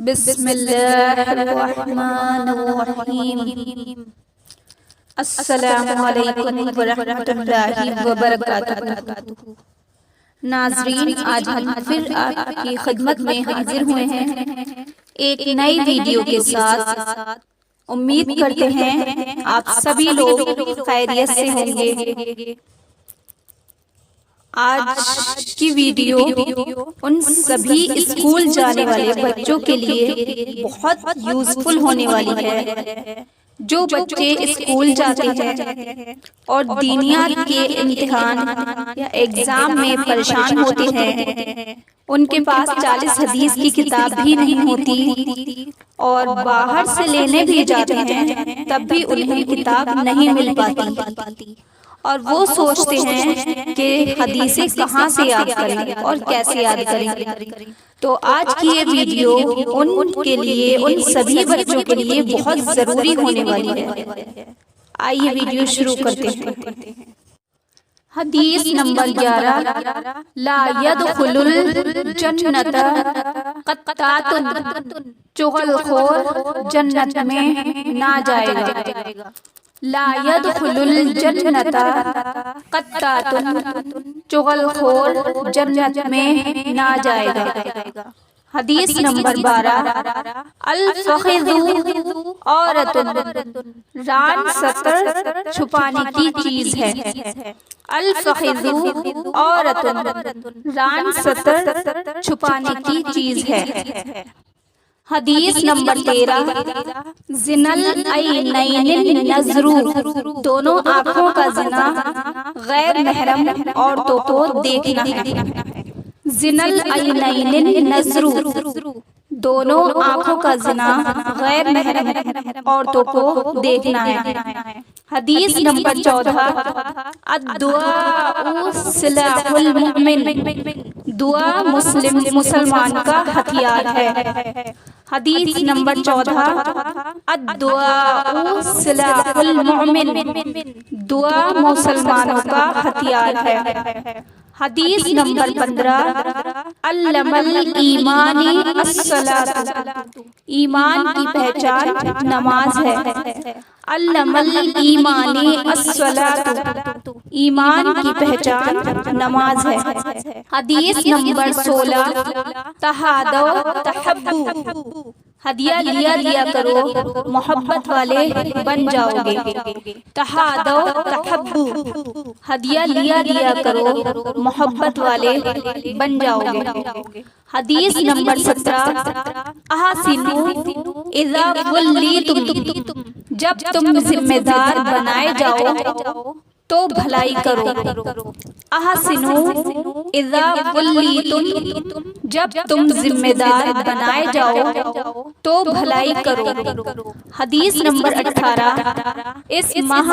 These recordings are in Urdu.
بسم اللہ الرحمن الرحیم۔ السلام علیکم ورحمۃ اللہ وبرکاتہ۔ ناظرین، آج ہم پھر آپ کی خدمت میں حاضر ہوئے ہیں ایک نئی ویڈیو کے ساتھ۔ امید کرتے ہیں آپ سبھی لوگ خیریت سے ہوں گے۔ آج کی ویڈیو ان سبھی اسکول جانے والے بچوں کے لیے بہت یوزفل ہونے والی ہے جو بچے اسکول جاتے ہیں اور دینیات کے امتحان یا ایگزام میں پریشان ہوتے ہیں۔ ان کے پاس 40 حدیث کی کتاب بھی نہیں ہوتی اور باہر سے لینے بھی جاتے ہیں تب بھی انہیں کتاب نہیں مل پاتی، اور وہ سوچتے ہیں کہ حدیثیں کہاں سے یاد کریں اور کیسے یاد کریں۔ تو آج کی یہ ویڈیو ان کے لیے، ان سبھی بچوں کے لیے بہت ضروری ہونے والی ہے۔ آئیے ویڈیو شروع کرتے ہیں۔ حدیث نمبر 11، لا يدخل الجنت قطات، چغل خور جنت میں نہ جائے گا۔ لا يدخل الجنت قطات، چغل خور جنت میں نہ جائے گا۔ حدیث نمبر 12، الفخذ عورت، ران ستر چھپانے کی چیز ہے۔ الفخذ عورت، ران ستر چھپانے کی چیز ہے۔ حدیث نمبر 13، زنا العینین النظر، دونوں آنکھوں کا زنا غیر محرم عورتوں کو دیکھنا ہے۔ زنا العینین النظر، دونوں آنکھوں کا زنا غیر محرم عورتوں کو دیکھنا ہے۔ حدیث نمبر 14، الدعاء سلاح المؤمن، دعا مسلمان کا ہتھیار ہے۔ حدیث نمبر 14، الدعاء سلاح المؤمن، دعا مسلمانوں کا ہتھیار ہے۔ حدیث نمبر 15، علم الایمان الصلاۃ، ایمان کی پہچان نماز ہے۔ علم الایمان الصلاۃ، ایمان کی پہچان نماز ہے۔ حدیث نمبر 16، تہادوا تحبوا، ہدیہ لیا کرو محبت والے بن جاؤ گے۔ تہادوا تحبوا، ہدیہ لیا کرو محبت والے بن جاؤ گے۔ حدیث نمبر 17، احسنوا اذا ولیتم، جب تم ذمہ دار بنائے جاؤ تو بھلائی کرو۔ احسنوا اذا ولیتم، جب تم ذمہ دار بنائے جاؤ تو بھلائی کرو۔ حدیث نمبر 18، اسمح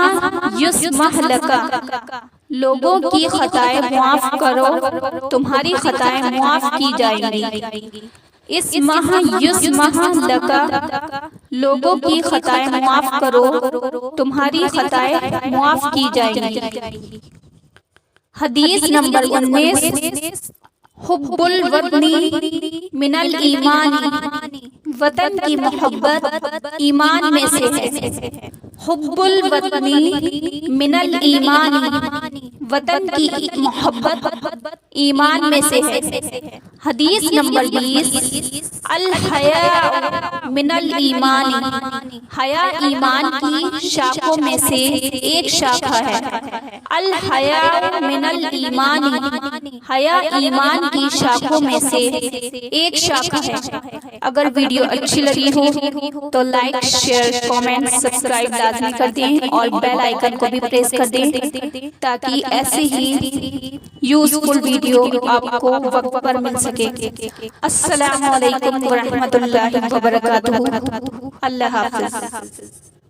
یسمح لک، لوگوں کی خطائیں معاف کرو تمہاری خطائیں معاف کی جائیں گی۔ اسمح یسمح لک، لوگوں کی خطائیں معاف کرو تمہاری خطائیں معاف کی جائیں گی۔ حدیث نمبر 19، حب الوطن من الایمان، وطن کی محبت ایمان میں سے ہے۔ حب الوطن من الایمان، وطن کی محبت ایمان میں سے ہے۔ حدیث نمبر 20، الحیاء من الایمان، حیا ایمان کی شاخوں میں سے ایک شاخہ ہے۔ الحیاء من الایمان، حیا ایمان کی شاخوں میں سے ایک شاخہ ہے۔ اگر ویڈیو اچھی لگی ہو تو لائک، شیئر، کامنٹ، سبسکرائب لازمی کر دیں اور بیل آئیکن کو بھی پریس کر دیں تاکہ ایسے ہی یوزفل ویڈیو آپ کو وقت پر مل سکے۔ السلام علیکم ورحمۃ اللہ وبرکاتہ۔ اللہ حافظ۔